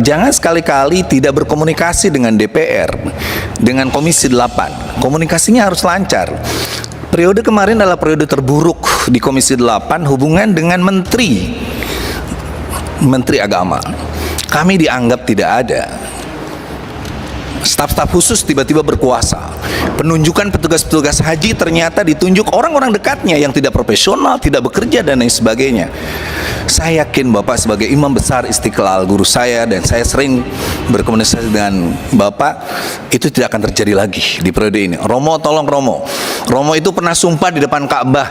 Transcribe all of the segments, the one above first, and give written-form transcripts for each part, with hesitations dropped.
jangan sekali-kali tidak berkomunikasi dengan DPR, dengan Komisi 8. Komunikasinya harus lancar. Periode kemarin adalah periode terburuk di Komisi 8 hubungan dengan Menteri Agama. Kami dianggap tidak ada. Staf-staf khusus tiba-tiba berkuasa. Penunjukan petugas-petugas haji ternyata ditunjuk orang-orang dekatnya yang tidak profesional, tidak bekerja dan lain sebagainya. Saya yakin Bapak sebagai imam besar Istiqlal, guru saya, dan saya sering berkomunikasi dengan Bapak, itu tidak akan terjadi lagi di periode ini. Romo, tolong Romo. Romo itu pernah sumpah di depan Ka'bah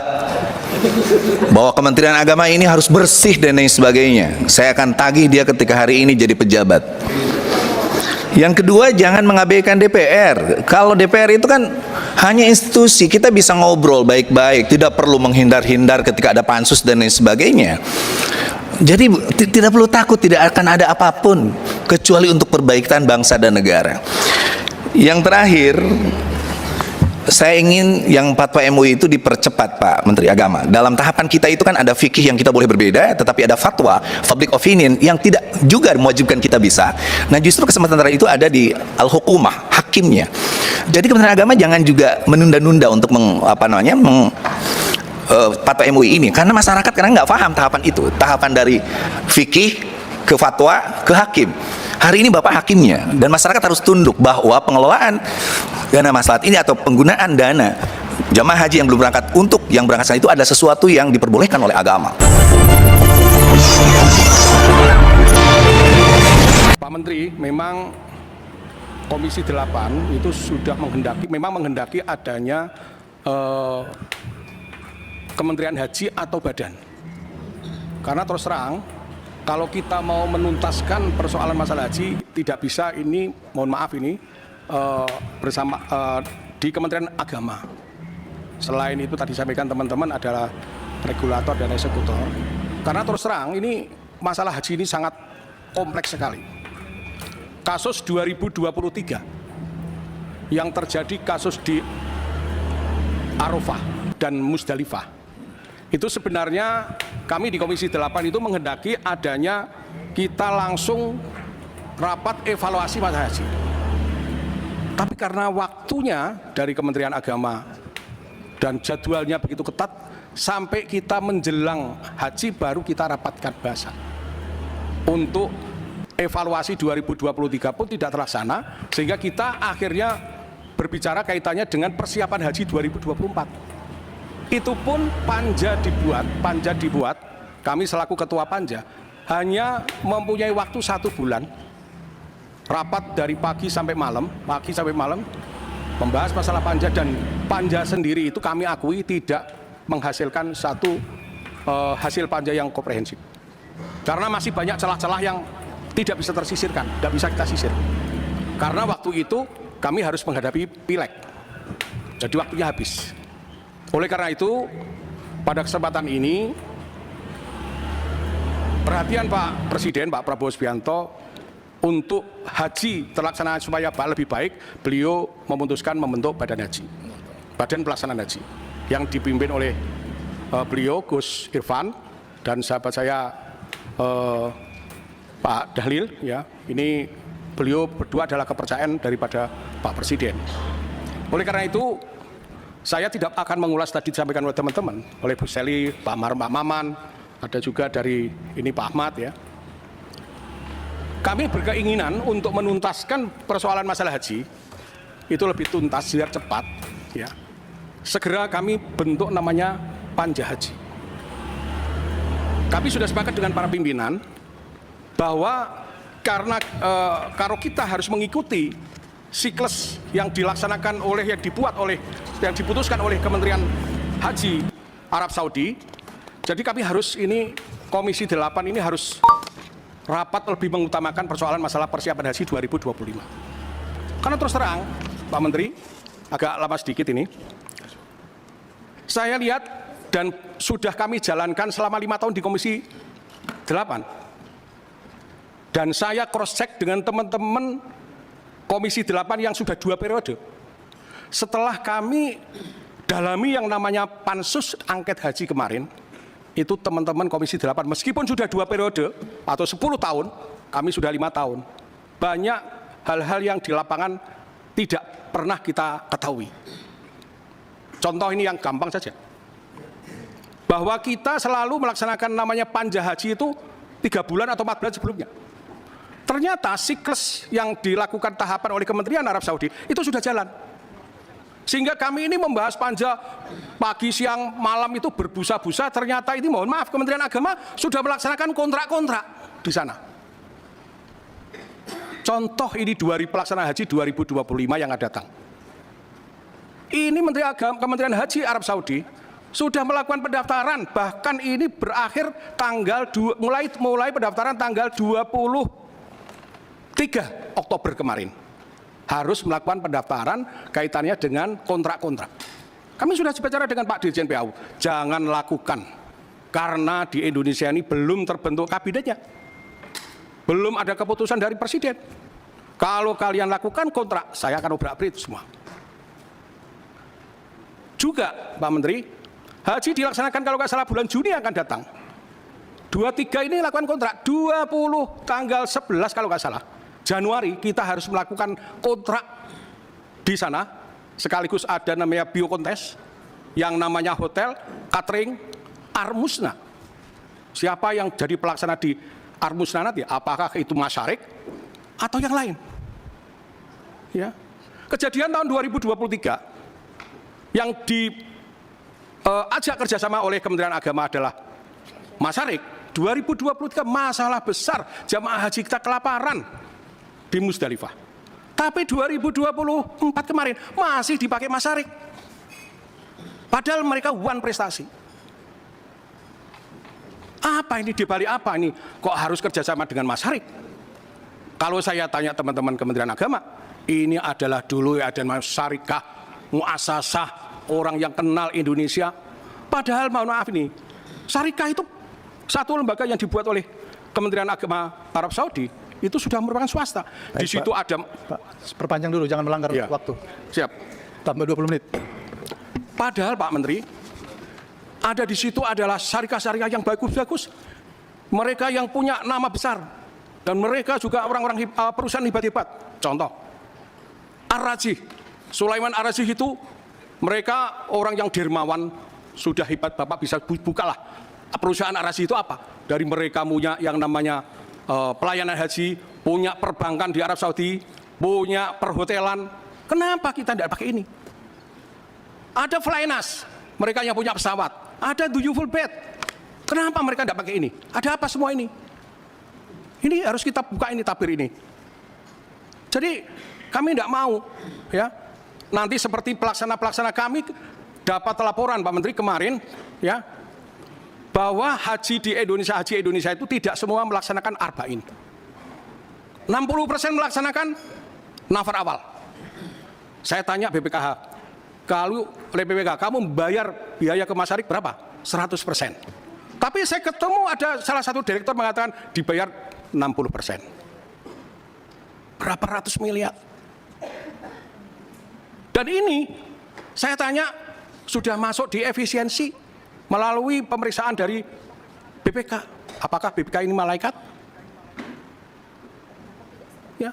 bahwa Kementerian Agama ini harus bersih dan lain sebagainya. Saya akan tagih dia ketika hari ini jadi pejabat. Yang kedua, jangan mengabaikan DPR. Kalau DPR itu kan hanya institusi, kita bisa ngobrol baik-baik, tidak perlu menghindar-hindar ketika ada pansus dan lain sebagainya. Jadi tidak perlu takut, tidak akan ada apapun kecuali untuk perbaikan bangsa dan negara. Yang terakhir, saya ingin yang fatwa MUI itu dipercepat, Pak Menteri Agama. Dalam tahapan kita itu kan ada fikih yang kita boleh berbeda, tetapi ada fatwa, public opinion yang tidak juga mewajibkan kita bisa. Nah, justru kesempatan terakhir itu ada di al-hukumah, hakimnya. Jadi Kementerian Agama jangan juga menunda-nunda untuk fatwa MUI ini, karena masyarakat kadang nggak paham tahapan itu, tahapan dari fikih ke fatwa ke hakim. Hari ini Bapak hakimnya, dan masyarakat harus tunduk bahwa pengelolaan dana maslahat ini atau penggunaan dana jamaah haji yang belum berangkat untuk yang berangkat sana itu adalah sesuatu yang diperbolehkan oleh agama. Pak Menteri, memang Komisi 8 itu sudah menghendaki adanya Kementerian Haji atau badan. Karena terus terang, kalau kita mau menuntaskan persoalan masalah haji, tidak bisa ini, mohon maaf ini, bersama di Kementerian Agama. Selain itu tadi sampaikan teman-teman adalah regulator dan eksekutor. Karena terus terang ini masalah haji ini sangat kompleks sekali. Kasus 2023 yang terjadi kasus di Arafah dan Musdalifah, itu sebenarnya kami di Komisi 8 itu menghendaki adanya kita langsung rapat evaluasi masalah haji. Tapi karena waktunya dari Kementerian Agama dan jadwalnya begitu ketat, sampai kita menjelang haji baru kita rapatkan bahasan. Untuk evaluasi 2023 pun tidak terlaksana, sehingga kita akhirnya berbicara kaitannya dengan persiapan haji 2024. Itu pun panja dibuat, kami selaku ketua panja hanya mempunyai waktu 1 bulan, rapat dari pagi sampai malam, membahas masalah panja, dan panja sendiri itu kami akui tidak menghasilkan satu hasil panja yang komprehensif, karena masih banyak celah-celah yang tidak bisa tersisirkan, tidak bisa kita sisir, karena waktu itu kami harus menghadapi pileg, jadi waktunya habis. Oleh karena itu, pada kesempatan ini, perhatian Pak Presiden, Pak Prabowo Subianto, untuk haji terlaksana supaya lebih baik, beliau memutuskan membentuk Badan Haji, Badan Pelaksanaan Haji, yang dipimpin oleh beliau, Gus Irfan, dan sahabat saya Pak Dahlil. Ya, ini beliau berdua adalah kepercayaan daripada Pak Presiden. Oleh karena itu, saya tidak akan mengulas tadi disampaikan oleh teman-teman, oleh Bu Seli, Pak Maman, ada juga dari ini Pak Ahmad ya. Kami berkeinginan untuk menuntaskan persoalan masalah haji itu lebih tuntas, biar cepat ya. Segera kami bentuk namanya Panja Haji. Kami sudah sepakat dengan para pimpinan bahwa karena kalau kita harus mengikuti siklus yang dilaksanakan oleh, yang diputuskan oleh Kementerian Haji Arab Saudi, jadi kami harus ini, Komisi 8 ini harus rapat lebih mengutamakan persoalan masalah persiapan haji 2025. Karena terus terang, Pak Menteri, agak lama sedikit ini, saya lihat dan sudah kami jalankan selama 5 tahun di Komisi 8. Dan saya cross check dengan teman-teman Komisi 8 yang sudah 2 periode. Setelah kami dalami yang namanya pansus angket haji kemarin, itu teman-teman Komisi 8 meskipun sudah 2 periode atau 10 tahun, kami sudah 5 tahun. Banyak hal-hal yang di lapangan tidak pernah kita ketahui. Contoh ini yang gampang saja. Bahwa kita selalu melaksanakan namanya panja haji itu 3 bulan atau 4 bulan sebelumnya. Ternyata siklus yang dilakukan tahapan oleh Kementerian Arab Saudi itu sudah jalan. Sehingga kami ini membahas panja pagi, siang, malam itu berbusa-busa. Ternyata ini mohon maaf Kementerian Agama sudah melaksanakan kontrak-kontrak di sana. Contoh ini pelaksanaan haji 2025 yang akan datang. Ini Menteri Agama, Kementerian Haji Arab Saudi sudah melakukan pendaftaran, bahkan ini berakhir mulai pendaftaran tanggal 23 Oktober kemarin. Harus melakukan pendaftaran kaitannya dengan kontrak-kontrak. Kami sudah bicara dengan Pak Dirjen PAU, jangan lakukan karena di Indonesia ini belum terbentuk kabinetnya. Belum ada keputusan dari Presiden. Kalau kalian lakukan kontrak, saya akan obrak-abrik itu semua. Juga Pak Menteri, haji dilaksanakan kalau nggak salah bulan Juni akan datang. 23 ini lakukan kontrak, 20 tanggal 11 kalau nggak salah. Januari kita harus melakukan kontrak di sana, sekaligus ada namanya biokontes, yang namanya hotel, catering, Armusna. Siapa yang jadi pelaksana di Armusna nanti? Apakah itu Masyarik atau yang lain? Ya. Kejadian tahun 2023 yang diajak kerjasama oleh Kementerian Agama adalah Masyarik. 2023 masalah besar, jamaah haji kita kelaparan di Musdalifah. Tapi 2024 kemarin masih dipakai Masyarik. Padahal mereka one prestasi. Apa ini, dibalik apa ini? Kok harus kerjasama dengan Masyarik? Kalau saya tanya teman-teman Kementerian Agama, ini adalah dulu ada syarikah, muasasah, orang yang kenal Indonesia. Padahal mohon maaf ini, syarikah itu satu lembaga yang dibuat oleh Kementerian Agama Arab Saudi, itu sudah merupakan swasta. Baik, di situ Pak, ada... Pak, perpanjang dulu, jangan melanggar waktu. Siap. Tambah 20 menit. Padahal Pak Menteri, ada di situ adalah syarikat-syarikat yang bagus-bagus. Mereka yang punya nama besar. Dan mereka juga orang-orang perusahaan hebat-hebat. Contoh, Ar-Rajih. Sulaiman Ar-Rajih itu, mereka orang yang dermawan, sudah hebat. Bapak bisa bukalah perusahaan Ar-Rajih itu apa. Dari mereka punya yang namanya pelayanan haji, punya perbankan di Arab Saudi, punya perhotelan. Kenapa kita tidak pakai ini? Ada Flynas, mereka yang punya pesawat. Ada Duyuful Bed. Kenapa mereka tidak pakai ini? Ada apa semua ini? Ini harus kita buka ini, tabir ini. Jadi kami tidak mau, ya. Nanti seperti pelaksana kami dapat laporan Pak Menteri kemarin, ya, bahwa haji Indonesia itu tidak semua melaksanakan arba'in. 60% melaksanakan nafar awal. Saya tanya BPKH. Kalau oleh BPK, kamu membayar biaya ke Masyarik berapa? 100%. Tapi saya ketemu ada salah satu direktur mengatakan dibayar 60%. Berapa ratus miliar? Dan ini saya tanya sudah masuk di efisiensi melalui pemeriksaan dari BPK. Apakah BPK ini malaikat? Ya.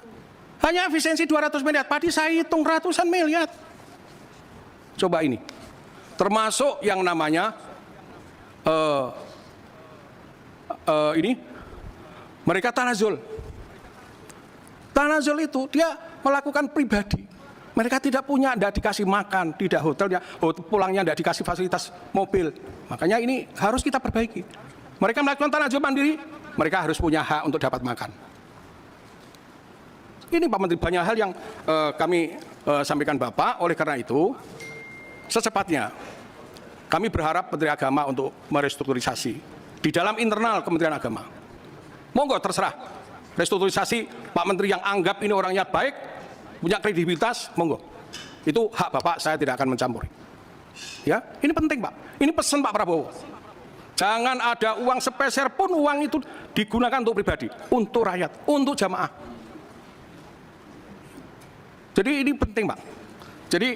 Hanya efisiensi 200 miliar. Tadi saya hitung ratusan miliar. Coba ini, termasuk yang namanya ini, mereka tanazul. Tanazul itu dia melakukan pribadi. Mereka tidak punya, tidak dikasih makan, tidak hotelnya, pulangnya tidak dikasih fasilitas mobil. Makanya ini harus kita perbaiki. Mereka melakukan tanazul mandiri, mereka harus punya hak untuk dapat makan. Ini Pak Menteri, banyak hal yang kami sampaikan Bapak. Oleh karena itu, secepatnya kami berharap Menteri Agama untuk merestrukturisasi di dalam internal Kementerian Agama. Monggo terserah restrukturisasi Pak Menteri yang anggap ini orangnya baik, punya kredibilitas, monggo. Itu hak Bapak, saya tidak akan mencampuri. Ya, ini penting Pak. Ini pesan Pak Prabowo. Jangan ada uang sepeser pun uang itu digunakan untuk pribadi, untuk rakyat, untuk jamaah. Jadi ini penting Pak. Jadi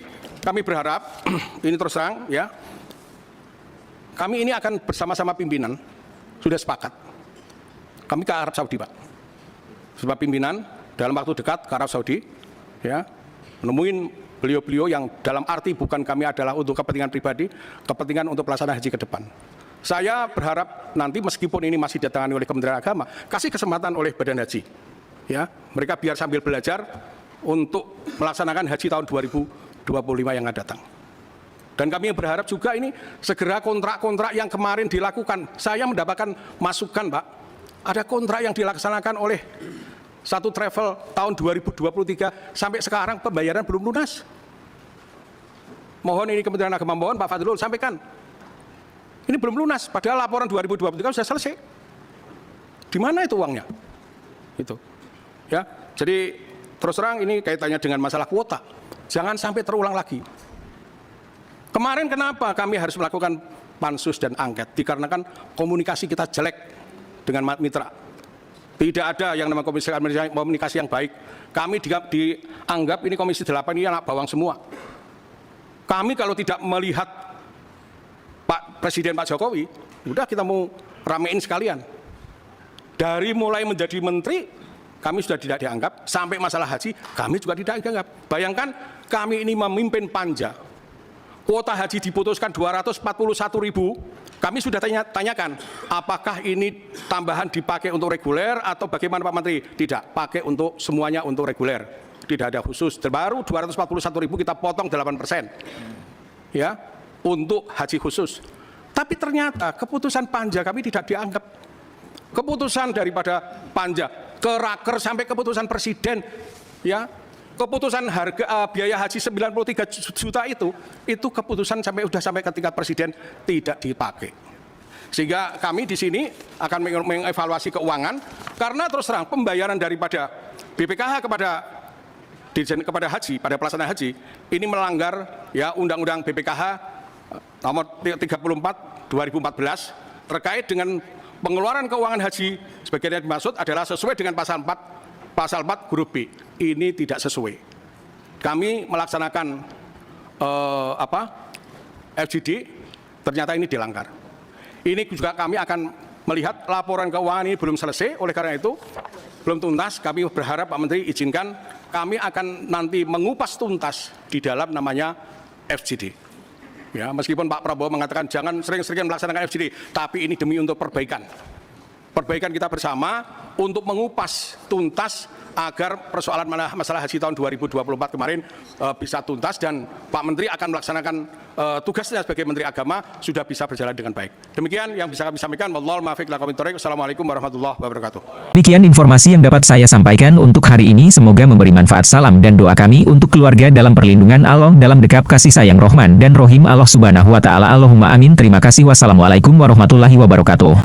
kami berharap, ini terus terang ya, kami ini akan bersama-sama pimpinan, sudah sepakat. Kami ke Arab Saudi Pak. sebab pimpinan dalam waktu dekat ke Arab Saudi, ya, menemuin beliau-beliau yang dalam arti bukan kami adalah untuk kepentingan pribadi, kepentingan untuk pelaksanaan haji ke depan. Saya berharap nanti meskipun ini masih ditangani oleh Kementerian Agama, kasih kesempatan oleh Badan Haji, ya, mereka biar sambil belajar untuk melaksanakan haji tahun 2025 yang akan datang. Dan kami berharap juga ini segera kontrak-kontrak yang kemarin dilakukan. Saya mendapatkan masukan, Pak, ada kontrak yang dilaksanakan oleh satu travel tahun 2023 sampai sekarang pembayaran belum lunas. Mohon ini Kementerian Agama, mohon Pak Fadlul sampaikan. Ini belum lunas, padahal laporan 2023 sudah selesai. Di mana itu uangnya? Itu. Ya, jadi terus terang ini kaitannya dengan masalah kuota. Jangan sampai terulang lagi. Kemarin kenapa kami harus melakukan pansus dan angket? Dikarenakan komunikasi kita jelek dengan mitra. Tidak ada yang namanya komunikasi yang baik. Kami dianggap ini Komisi 8 ini anak bawang semua. Kami kalau tidak melihat Pak Presiden Pak Jokowi, udah kita mau ramein sekalian. Dari mulai menjadi menteri, kami sudah tidak dianggap. Sampai masalah haji, kami juga tidak dianggap. Bayangkan kami ini memimpin Panja. Kuota haji diputuskan 241.000, kami sudah tanyakan, apakah ini tambahan dipakai untuk reguler atau bagaimana Pak Menteri? Tidak, pakai untuk semuanya untuk reguler, tidak ada khusus. Terbaru 241.000 kita potong 8%, ya, untuk haji khusus. Tapi ternyata keputusan Panja kami tidak dianggap. Keputusan daripada Panja ke Raker sampai keputusan Presiden, ya. Keputusan harga biaya haji 93 juta itu keputusan sampai ke tingkat presiden tidak dipakai. Sehingga kami di sini akan mengevaluasi keuangan karena terus terang pembayaran daripada BPKH kepada haji pada pelaksanaan haji ini melanggar ya Undang-Undang BPKH nomor 34 2014 terkait dengan pengeluaran keuangan haji sebagaimana dimaksud adalah sesuai dengan pasal 4 huruf B. Ini tidak sesuai. Kami melaksanakan FGD, ternyata ini dilanggar. Ini juga kami akan melihat laporan keuangan ini belum selesai, oleh karena itu belum tuntas. Kami berharap Pak Menteri izinkan kami akan nanti mengupas tuntas di dalam namanya FGD. Ya, meskipun Pak Prabowo mengatakan jangan sering-sering melaksanakan FGD, tapi ini demi untuk perbaikan kita bersama untuk mengupas tuntas agar persoalan masalah haji tahun 2024 kemarin bisa tuntas dan Pak Menteri akan melaksanakan tugasnya sebagai Menteri Agama sudah bisa berjalan dengan baik. Demikian yang bisa kami sampaikan. Wallahul muwaffiq ila aqwamit thoriq. Wassalamualaikum warahmatullahi wabarakatuh. Demikian informasi yang dapat saya sampaikan untuk hari ini. Semoga memberi manfaat. Salam dan doa kami untuk keluarga dalam perlindungan Allah, dalam dekap kasih sayang Rahman dan Rohim Allah Subhanahu wa taala. Allahumma amin. Terima kasih. Wassalamualaikum warahmatullahi wabarakatuh.